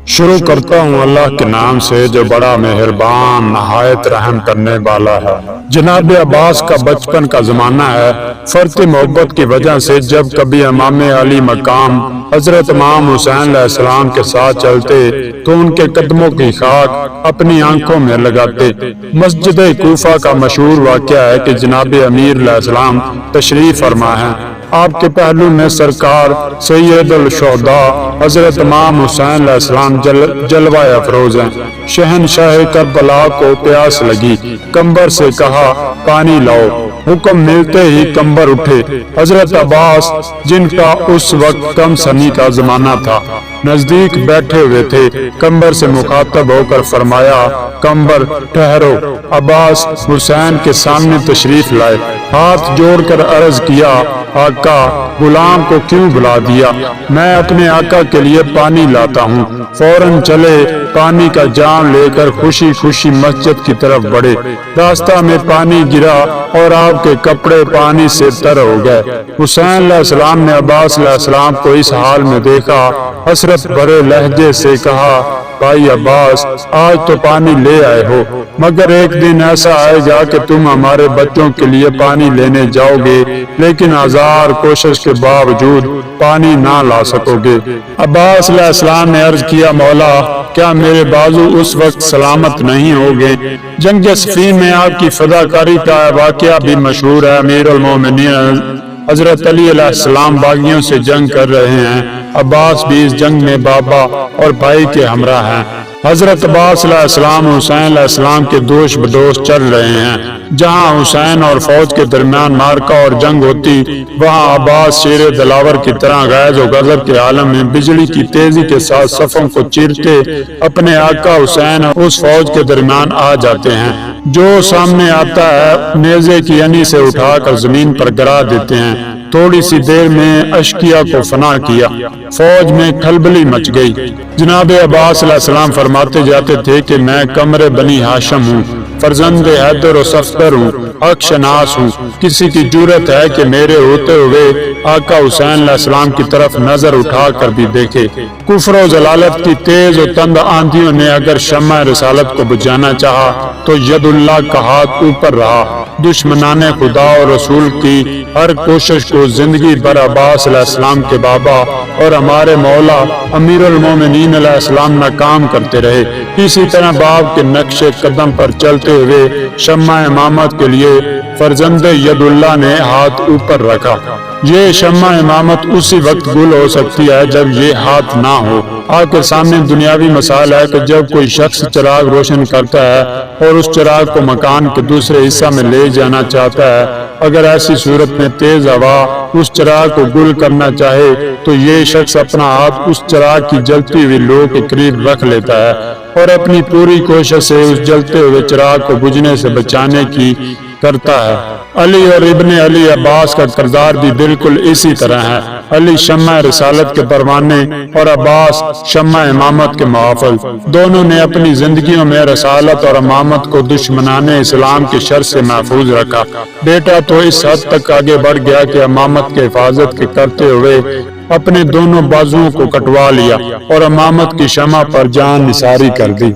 شروع کرتا ہوں اللہ کے نام سے جو بڑا مہربان نہایت رحم کرنے والا ہے۔ جناب عباس کا بچپن کا زمانہ ہے۔ فرط محبت کی وجہ سے جب کبھی امام علی مقام حضرت امام حسین علیہ السلام کے ساتھ چلتے تو ان کے قدموں کی خاک اپنی آنکھوں میں لگاتے۔ مسجد کوفہ کا مشہور واقعہ ہے کہ جناب امیر علیہ السلام تشریف فرما ہے۔ آپ کے پہلو میں سرکار سید الشہداء حضرت امام حسین علیہ السلام جلوہ افروز ہیں۔ شہنشاہ کربلا کو پیاس لگی، کمبر سے کہا پانی لاؤ۔ حکم ملتے ہی کمبر اٹھے۔ حضرت عباس جن کا اس وقت کم سنی کا زمانہ تھا نزدیک بیٹھے ہوئے تھے۔ کمبر سے مخاطب ہو کر فرمایا کمبر ٹھہرو۔ عباس حسین کے سامنے تشریف لائے، ہاتھ جوڑ کر عرض کیا آقا غلام کو کیوں بلا دیا؟ میں اپنے آقا کے لیے پانی لاتا ہوں۔ فوراً چلے، پانی کا جام لے کر خوشی خوشی مسجد کی طرف بڑھے۔ راستہ میں پانی گرا اور آپ کے کپڑے پانی سے تر ہو گئے۔ حسین علیہ السلام نے عباس علیہ السلام کو اس حال میں دیکھا، حسرت بھرے لہجے سے کہا بھائی عباس آج تو پانی لے آئے ہو، مگر ایک دن ایسا آئے گا کہ تم ہمارے بچوں کے لیے پانی لینے جاؤ گے لیکن ہزار کوشش کے باوجود پانی نہ لا سکو گے۔ عباس علیہ السلام نے عرض کیا مولا کیا میرے بازو اس وقت سلامت نہیں ہو گے؟ جنگ صفین میں آپ کی فداکاری کا واقعہ بھی مشہور ہے۔ امیر المومنین حضرت علی علیہ السلام باغیوں سے جنگ کر رہے ہیں، عباس بھی اس جنگ میں بابا اور بھائی کے ہمراہ ہیں۔ حضرت عباس علیہ السلام حسین علیہ السلام کے دوش بدوش چل رہے ہیں۔ جہاں حسین اور فوج کے درمیان مارکا اور جنگ ہوتی وہاں عباس شیر دلاور کی طرح غیظ و غضب کے عالم میں بجلی کی تیزی کے ساتھ صفوں کو چیرتے اپنے آقا حسین اور اس فوج کے درمیان آ جاتے ہیں۔ جو سامنے آتا ہے نیزے کی انی سے اٹھا کر زمین پر گرا دیتے ہیں۔ تھوڑی سی دیر میں اشقیہ کو فنا کیا، فوج میں کھلبلی مچ گئی۔ جناب عباس علیہ السلام فرماتے جاتے تھے کہ میں قمر بنی ہاشم ہوں، فرزند حیدر و صفدر ہوں، حق شناس ہوں۔ کسی کی جرأت ہے کہ میرے ہوتے ہوئے آقا حسین علیہ السلام کی طرف نظر اٹھا کر بھی دیکھے؟ کفر و ضلالت کی تیز و تند آندھیوں نے اگر شمع رسالت کو بجھانا چاہا تو ید اللہ کا ہاتھ اوپر رہا۔ دشمنان خدا اور رسول کی ہر کوشش کو زندگی بھر عباس علیہ السلام کے بابا اور ہمارے مولا امیر المومنین علیہ السلام ناکام کرتے رہے۔ اسی طرح باپ کے نقش قدم پر چلتے ہوئے شمع امامت کے لیے فرزند ید اللہ نے ہاتھ اوپر رکھا۔ یہ شمع امامت اسی وقت گل ہو سکتی ہے جب یہ ہاتھ نہ ہو۔ آپ کے سامنے دنیاوی مثال ہے کہ جب کوئی شخص چراغ روشن کرتا ہے اور اس چراغ کو مکان کے دوسرے حصہ میں لے جانا چاہتا ہے، اگر ایسی صورت میں تیز ہوا اس چراغ کو گل کرنا چاہے تو یہ شخص اپنا ہاتھ اس چراغ کی جلتی ہوئی لو کے قریب رکھ لیتا ہے اور اپنی پوری کوشش سے اس جلتے ہوئے چراغ کو بجھنے سے بچانے کی کرتا ہے۔ علی اور ابن علی عباس کا کردار بھی بالکل اسی طرح ہے۔ علی شمع رسالت کے پروانے اور عباس شمع امامت کے محافظ۔ دونوں نے اپنی زندگیوں میں رسالت اور امامت کو دشمنان اسلام کی شر سے محفوظ رکھا۔ بیٹا تو اس حد تک آگے بڑھ گیا کہ امامت کے حفاظت کے کرتے ہوئے اپنے دونوں بازوؤں کو کٹوا لیا اور امامت کی شمع پر جان نثاری کر دی۔